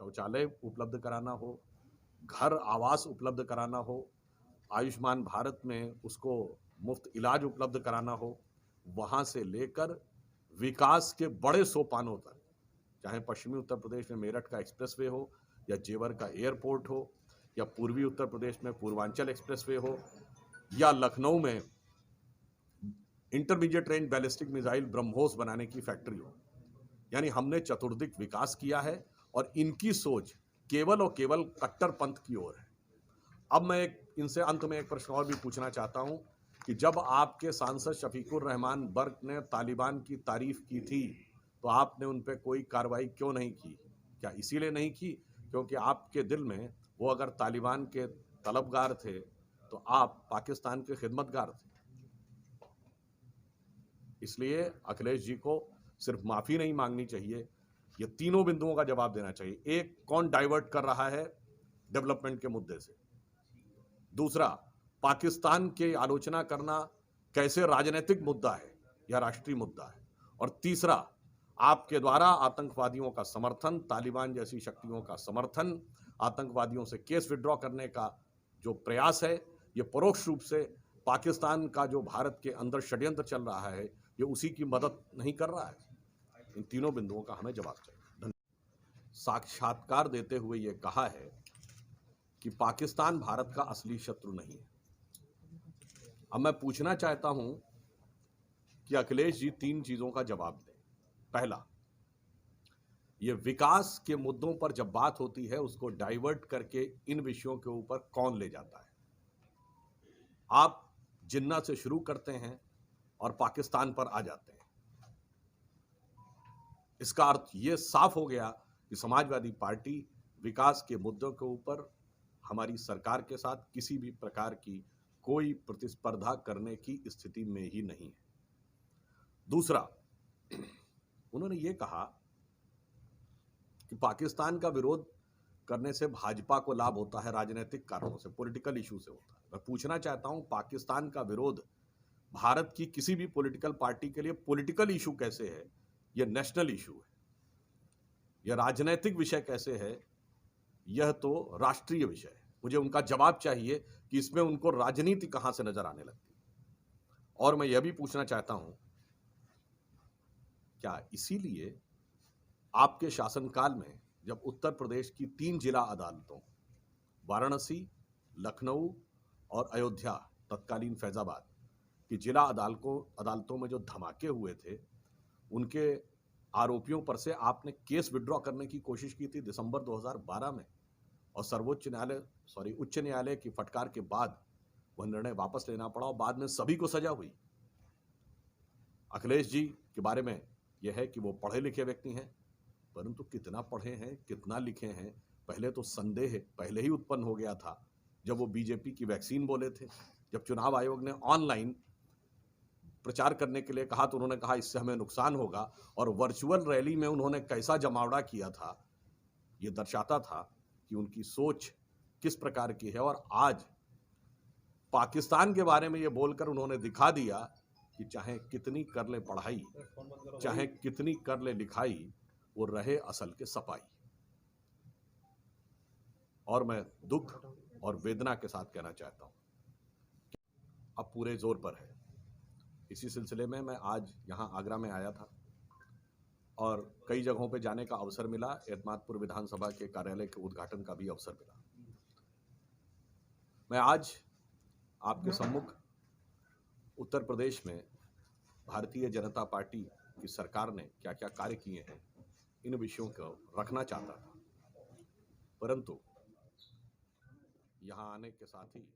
शौचालय उपलब्ध कराना हो, घर आवास उपलब्ध कराना हो, आयुष्मान भारत में उसको मुफ्त इलाज उपलब्ध कराना हो, वहाँ से लेकर विकास के बड़े सोपानों तक, चाहे पश्चिमी उत्तर प्रदेश में मेरठ का एक्सप्रेसवे हो या जेवर का एयरपोर्ट हो या पूर्वी उत्तर प्रदेश में पूर्वांचल एक्सप्रेसवे हो या लखनऊ में intermediate range ballistic missile BrahMos बनाने की फैक्ट्री हो। यानी हमने चतुर्दिक विकास किया है और इनकी सोच केवल और केवल कट्टरपंथ की ओर है। अब मैं इनसे अंत में एक प्रश्न और भी पूछना चाहता हूं कि जब आपके सांसद शफीकुर रहमान बर्क ने तालिबान की तारीफ की थी तो आपने उन पर कोई कार्रवाई क्यों नहीं की? क्या इसीलिए नहीं की क्योंकि आपके दिल में वो अगर तालिबान के तलबगार थे तो आप पाकिस्तान के खिदमतगार थे? इसलिए अखिलेश जी को सिर्फ माफी नहीं मांगनी चाहिए, ये तीनों बिंदुओं का जवाब देना चाहिए। एक, कौन डाइवर्ट कर रहा है डेवलपमेंट के मुद्दे से? दूसरा, पाकिस्तान की आलोचना करना कैसे राजनीतिक मुद्दा है या राष्ट्रीय मुद्दा है? और तीसरा, आपके द्वारा आतंकवादियों का समर्थन, तालिबान जैसी शक्तियों का समर्थन, आतंकवादियों से केस विड्रॉ करने का जो प्रयास है, ये परोक्ष रूप से पाकिस्तान का जो भारत के अंदर षड्यंत्र चल रहा है, ये उसी की मदद नहीं कर रहा है? इन तीनों बिंदुओं का हमें जवाब चाहिए। साक्षात्कार देते हुए ये कहा है कि पाकिस्तान भारत का असली शत्रु नहीं है। अब मैं पूछना चाहता हूं कि अखिलेश जी तीन चीजों का जवाब दें। पहला, ये विकास के मुद्दों पर जब बात होती है उसको डाइवर्ट करके इन विषयों के ऊपर कौन ले जाता है? आप जिन्ना से शुरू करते हैं और पाकिस्तान पर आ जाते हैं। इसका अर्थ यह साफ हो गया कि समाजवादी पार्टी विकास के मुद्दों के ऊपर हमारी सरकार के साथ किसी भी प्रकार की कोई प्रतिस्पर्धा करने की स्थिति में ही नहीं है। दूसरा, उन्होंने ये कहा कि पाकिस्तान का विरोध करने से भाजपा को लाभ होता है, राजनीतिक कारणों से, पॉलिटिकल इशू से होता है। मैं पूछना चाहता हूं, पाकिस्तान का विरोध भारत की किसी भी पॉलिटिकल पार्टी के लिए पॉलिटिकल इशू कैसे है? यह नेशनल इशू है। यह राजनीतिक विषय कैसे है? यह तो राष्ट्रीय विषय है। मुझे उनका जवाब चाहिए कि इसमें उनको राजनीति कहां से नजर आने लगती है। और मैं यह भी पूछना चाहता हूं, क्या इसीलिए आपके शासनकाल में जब उत्तर प्रदेश की 3 जिला अदालतों, वाराणसी, लखनऊ और अयोध्या, तत्कालीन फैजाबाद की जिला अदालतों में जो धमाके हुए थे, उनके आरोपियों पर से आपने केस विड्रॉ करने की कोशिश की थी दिसंबर 2012 में, और उच्च न्यायालय की फटकार के बाद वह निर्णय वापस लेना पड़ा और बाद में सभी को सजा हुई। अखिलेश जी के बारे में यह है कि वो पढ़े लिखे व्यक्ति हैं, परंतु कितना पढ़े हैं, कितना लिखे हैं, पहले तो संदेह पहले ही उत्पन्न हो गया था जब वो बीजेपी की वैक्सीन बोले थे। जब चुनाव आयोग ने ऑनलाइन प्रचार करने के लिए कहा तो उन्होंने कहा इससे हमें नुकसान होगा, और वर्चुअल रैली में उन्होंने कैसा जमावड़ा किया था, ये दर्शाता था कि उनकी सोच किस प्रकार की है। और आज पाकिस्तान के बारे में ये बोलकर उन्होंने दिखा दिया कि चाहे कितनी कर ले पढ़ाई, चाहे कितनी कर ले लिखाई, वो रहे असल के सपाई। और मैं दुख और वेदना के साथ कहना चाहता हूं, अब पूरे जोर पर है। इसी सिलसिले में मैं आज यहां आगरा में आया था और कई जगहों पे जाने का अवसर मिला। एतमादपुर विधानसभा के कार्यालय के उद्घाटन का भी अवसर मिला। मैं आज आपके सम्मुख उत्तर प्रदेश में भारतीय जनता पार्टी की सरकार ने क्या क्या कार्य किए हैं, इन विषयों को रखना चाहता था, परंतु यहां आने के साथ ही